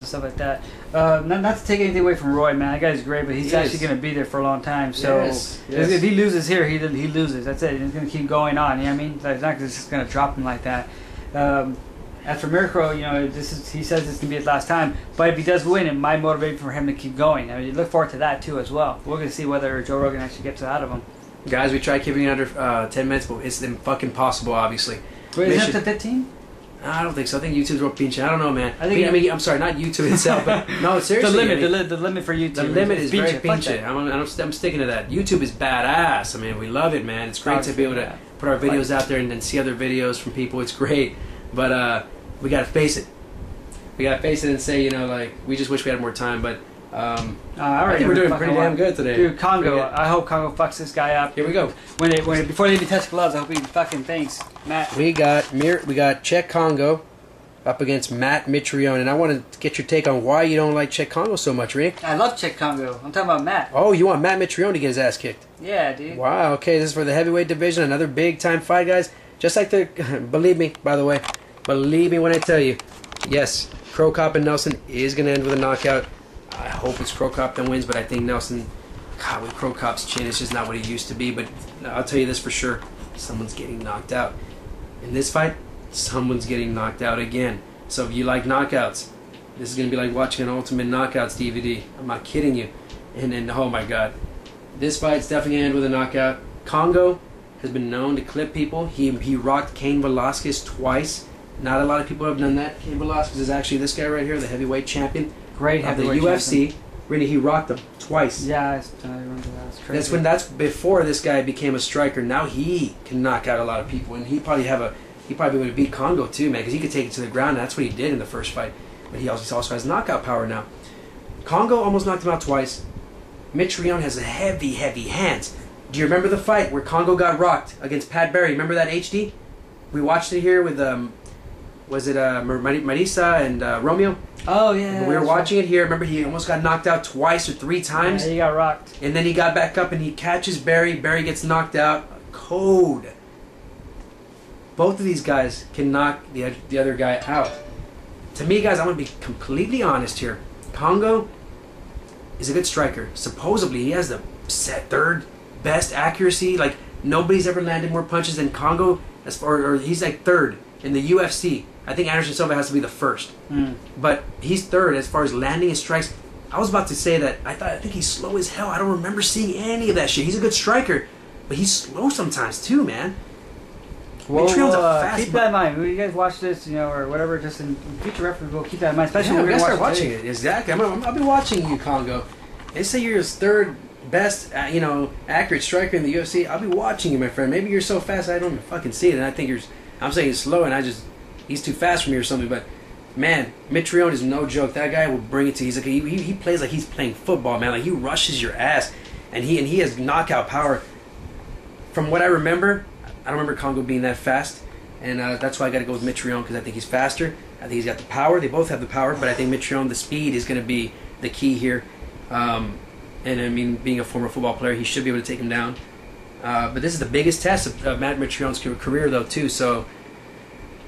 stuff like that. Not to take anything away from Roy, man. That guy's great, but he's actually going to be there for a long time. So if he loses here, he loses. That's it. He's going to keep going on. You know what I mean? He's not just going to drop him like that. As for Miracle, you know, he says this is going to be his last time. But if he does win, it might motivate for him to keep going. I mean, look forward to that too as well. We're going to see whether Joe Rogan actually gets it out of him. Guys, we tried keeping it under 10 minutes, but it's fucking possible, obviously. Wait, is it up to 15? I don't think so. I think YouTube's real pinching. I don't know, man. I mean, I'm sorry, not YouTube itself, but no, seriously. The limit for YouTube. The limit is very pinching. I'm sticking to that. YouTube is badass. I mean, we love it, man. It's great to be able to put our videos out there and then see other videos from people. It's great, but we gotta face it. We gotta face it and say, you know, like, we just wish we had more time, but I think we're doing pretty damn good today. Dude, Congo. I hope Congo fucks this guy up. Here we go. Before they even touch gloves, I hope he fucking thinks. Matt. We got Czech Congo up against Matt Mitrione, and I want to get your take on why you don't like Czech Congo so much, Rene. I love Czech Congo. I'm talking about Matt. Oh, you want Matt Mitrione to get his ass kicked? Yeah, dude. Wow. Okay, this is for the heavyweight division. Another big time fight, guys. Just like believe me, by the way, believe me when I tell you, yes, Crow Cop and Nelson is gonna end with a knockout. I hope it's Crow Cop that wins, but I think Nelson, God, with Crow Cop's chin, it's just not what he used to be. But I'll tell you this for sure, someone's getting knocked out. In this fight, someone's getting knocked out again. So if you like knockouts, this is going to be like watching an Ultimate Knockouts DVD. I'm not kidding you. And oh my God, this fight's definitely going to end with a knockout. Congo has been known to clip people. He rocked Cain Velasquez twice. Not a lot of people have done that. Cain Velasquez is actually this guy right here, the heavyweight champion. Great of the heavyweight UFC. champion. Rene, he rocked him twice. Yeah, I remember that. That's crazy. That's before this guy became a striker. Now he can knock out a lot of people, and he probably would have beat Congo too, man, because he could take it to the ground. And that's what he did in the first fight. But he also has knockout power now. Congo almost knocked him out twice. Mitrione has heavy hands. Do you remember the fight where Congo got rocked against Pat Barry? Remember that HD? We watched it here with was it Marisa and Romeo? Oh yeah. We were watching it here. Remember, he almost got knocked out twice or 3 times. Yeah, he got rocked. And then he got back up and he catches Barry. Barry gets knocked out. Code. Both of these guys can knock the other guy out. To me, guys, I'm gonna be completely honest here. Congo is a good striker. Supposedly, he has the 3rd best accuracy. Like, nobody's ever landed more punches than Congo. Or he's like 3rd in the UFC. I think Anderson Silva has to be the 1st. But he's 3rd as far as landing his strikes. I was about to say that I think he's slow as hell. I don't remember seeing any of that shit. He's a good striker, but he's slow sometimes too, man. Mitrione's a fast keep that in mind. When you guys watch this, you know, or whatever, just in future reference, we'll keep that in mind. Especially when we're going to start watching it. Exactly. I'll be watching you, Congo. They say you're his 3rd best, accurate striker in the UFC. I'll be watching you, my friend. Maybe you're so fast I don't even fucking see it, and I think I'm saying he's slow, and he's too fast for me or something. But man, Mitrione is no joke. That guy will bring it to you. He's like he plays like he's playing football, man. Like, he rushes your ass, and he has knockout power. From what I remember, I don't remember Congo being that fast, and that's why I got to go with Mitrione, because I think he's faster. I think he's got the power. They both have the power, but I think Mitrione, the speed is going to be the key here. And I mean, being a former football player, he should be able to take him down. But this is the biggest test of Matt Mitrione's career, though, too. So,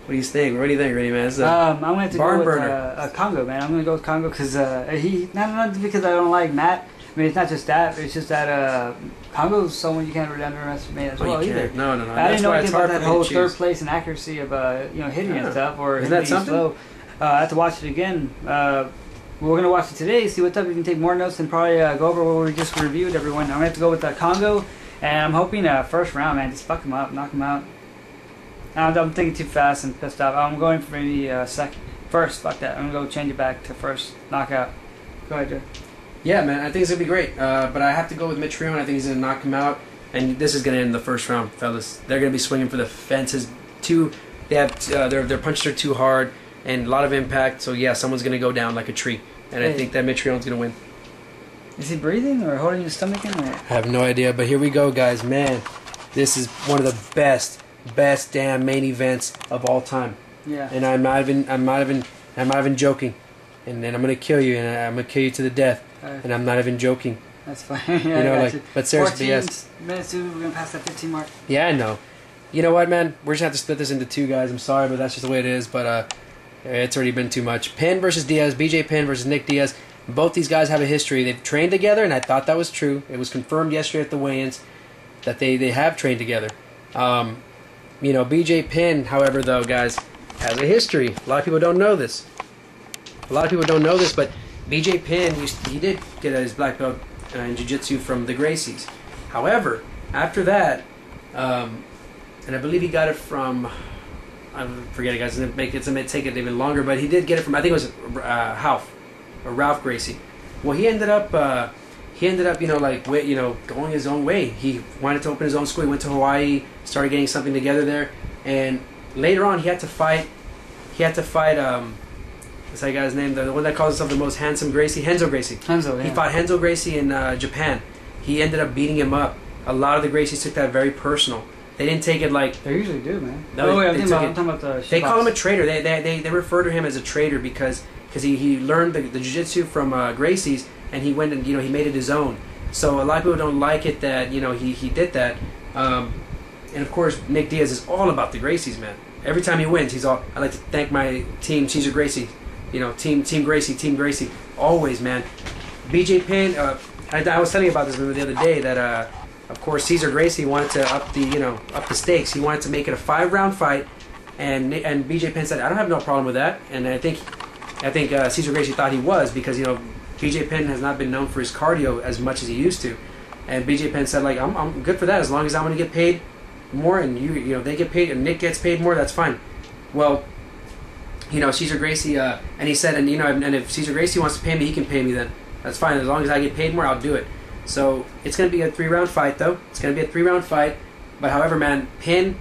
what do you think? What do you think, Rene, man? I'm going to have to go with Congo, man. I'm going to go with Congo because not because I don't like Matt. I mean, it's not just that. It's just that Congo's someone you can't really underestimate as well either. No. I didn't know anything about that whole 3rd place and accuracy of hitting and stuff, or isn't that something? Slow. I have to watch it again. We're going to watch it today, see what's up. You can take more notes and probably go over what we just reviewed, everyone. I'm going to have to go with Congo, and I'm hoping 1st round, man. Just fuck him up, knock him out. I'm thinking too fast and pissed off. I'm going for maybe 1st, fuck that. I'm going to go change it back to 1st knockout. Go ahead, Joe. Yeah, man, I think it's going to be great. But I have to go with Mitrione. I think he's going to knock him out. And this is going to end the 1st round, fellas. They're going to be swinging for the fences. They have their punches are too hard and a lot of impact. So, yeah, someone's going to go down like a tree. And I think that Mitrione's going to win. Is he breathing or holding his stomach in? Or? I have no idea, but here we go, guys. Man, this is one of the best damn main events of all time. Yeah. And I'm not even joking. And then I'm going to kill you, and I'm going to kill you to the death. And I'm not even joking. That's fine. Yeah, but seriously, yes. 14 minutes, we're going to pass that 15 mark. Yeah, I know. You know what, man? We're just going to have to split this into 2, guys. I'm sorry, but that's just the way it is. But It's already been too much. Penn versus Diaz, BJ Penn versus Nick Diaz. Both these guys have a history. They've trained together, and I thought that was true. It was confirmed yesterday at the weigh-ins that they have trained together. BJ Penn, however, though, guys, has a history. A lot of people don't know this. But BJ Penn, he did get his black belt in jiu-jitsu from the Gracies. However, after that, and I believe he got it from, I forget it, guys, it's going to take it even longer, but he did get it from, I think it was Ralph Gracie. Well, he ended up going his own way. He wanted to open his own school. He went to Hawaii, started getting something together there, and later on he had to fight what's that guy's name? The one that calls himself the most handsome Gracie? Henzo Gracie. Yeah. He fought Henzo Gracie in Japan. He ended up beating him up. A lot of the Gracies took that very personal. They didn't take it like... They usually do, man. No, I'm talking about the... They call him a traitor. They refer to him as a traitor because he learned the jiu-jitsu from Gracie's, and he went and he made it his own. So a lot of people don't like it that he did that. And of course, Nick Diaz is all about the Gracies, man. Every time he wins, he's all, "I'd like to thank my team, Caesar Gracie." Team Gracie, always, man. BJ Penn, I was telling you about this the other day that, of course, Caesar Gracie wanted to up the stakes. He wanted to make it a 5-round fight, and BJ Penn said, "I don't have no problem with that." And I think Caesar Gracie thought he was because BJ Penn has not been known for his cardio as much as he used to, and BJ Penn said, like, I'm good for that as long as I'm going to get paid more, and they get paid, and Nick gets paid more. That's fine. Well. Caesar Gracie, and he said, and if Caesar Gracie wants to pay me, he can pay me then. That's fine. As long as I get paid more, I'll do it. So it's going to be a 3-round fight, though. It's going to be a 3-round fight. But however, man, Penn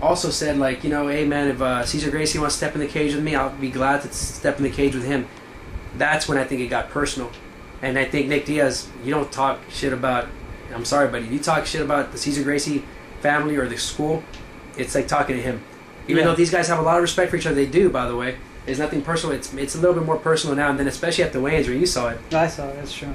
also said, like, hey, man, if Caesar Gracie wants to step in the cage with me, I'll be glad to step in the cage with him. That's when I think it got personal. And I think Nick Diaz, you don't talk shit about, I'm sorry, but if you talk shit about the Caesar Gracie family or the school, it's like talking to him. Even though these guys have a lot of respect for each other, they do, by the way. It's nothing personal. It's a little bit more personal now, and then especially at the weigh-ins where you saw it. I saw it. That's true.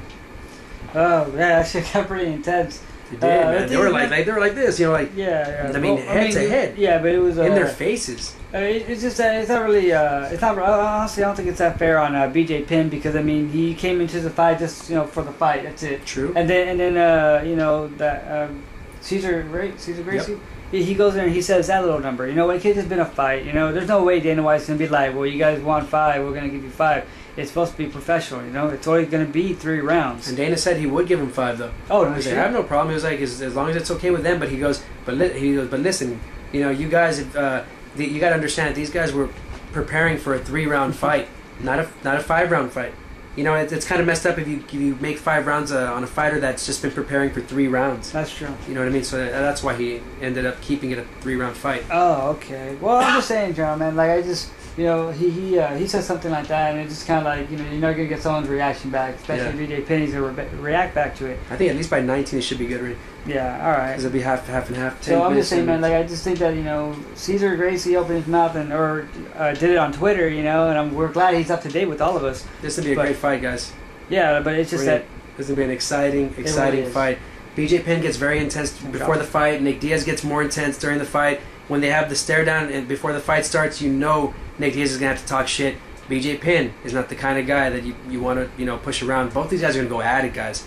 Oh, yeah, that shit got pretty intense. It did, man. They were like this, Yeah. I mean, head to head. Yeah, but it was in their faces. It's just that it's not really. It's not honestly. I don't think it's that fair on BJ Penn because he came into the fight just for the fight. That's it. True. And then that Caesar Gracie. Yep. He goes in and he says that little number. When it's just been a fight, there's no way Dana White's going to be like, well, you guys want 5, we're going to give you 5. It's supposed to be professional, It's only going to be 3 rounds. And Dana said he would give him 5, though. Oh, no, I have no problem. He was like, as long as it's okay with them. But he goes, but listen, you guys, you got to understand that these guys were preparing for a 3-round fight, not a 5-round fight. It's kind of messed up if you make 5 rounds on a fighter that's just been preparing for 3 rounds. That's true. You know what I mean? So that's why he ended up keeping it a 3-round fight. Oh, okay. Well, I'm just saying, John, man. Like, I just, he says something like that, and it's just kind of like, you're not going to get someone's reaction back, especially BJ Penn. He's going to react back to it. I think at least by 19 it should be good, right? Yeah, all right. Because it'll be half and half. So I'm just saying, man, like, I just think that, Caesar Gracie opened his mouth or did it on Twitter, and we're glad he's up to date with all of us. This will be a great fight, guys. Yeah, but it's just this will be an exciting fight. BJ Penn gets very intense before the fight. Nick Diaz gets more intense during the fight. When they have the stare down and before the fight starts, Nick Diaz is going to have to talk shit. BJ Penn is not the kind of guy that you want to push around. Both these guys are going to go at it, guys.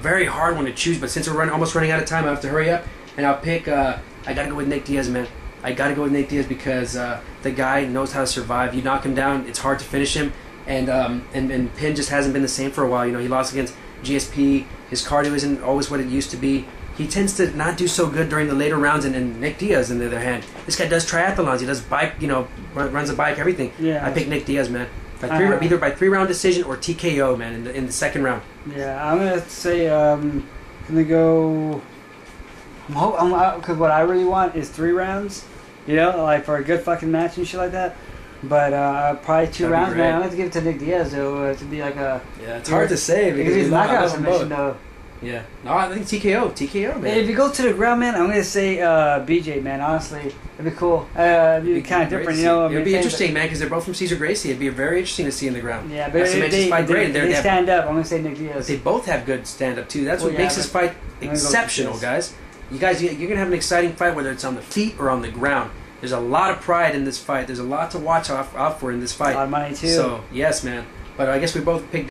Very hard one to choose, but since we're almost running out of time, I have to hurry up. And I'll pick, I got to go with Nick Diaz, man. I got to go with Nick Diaz because the guy knows how to survive. You knock him down, it's hard to finish him. And Penn just hasn't been the same for a while. He lost against GSP. His cardio isn't always what it used to be. He tends to not do so good during the later rounds. And Nick Diaz, on the other hand, this guy does triathlons. He does bike, runs a bike, everything. Yeah. I pick Nick Diaz, man. Either by 3-round decision or TKO, man, in the second round. Yeah, I'm gonna say I'm gonna go. Because what I really want is 3 rounds. Like for a good fucking match and shit like that. But probably 2 rounds, man. I'm gonna have to give it to Nick Diaz though to be like a. Yeah, it's hard to say because he's knockout submission though. Yeah, no, I think TKO, man. If you go to the ground, man, I'm gonna say BJ, man. Honestly, it'd be cool. It'd be kind of different, It'd be interesting, man, because they're both from Caesar Gracie. It'd be very interesting to see in the ground. Yeah, but if they stand up, I'm gonna say Nick Diaz. But they both have good stand up too. That's what makes this fight exceptional, guys. You're gonna have an exciting fight whether it's on the feet or on the ground. There's a lot of pride in this fight. There's a lot to watch out for in this fight. A lot of money too. So yes, man. But I guess we both picked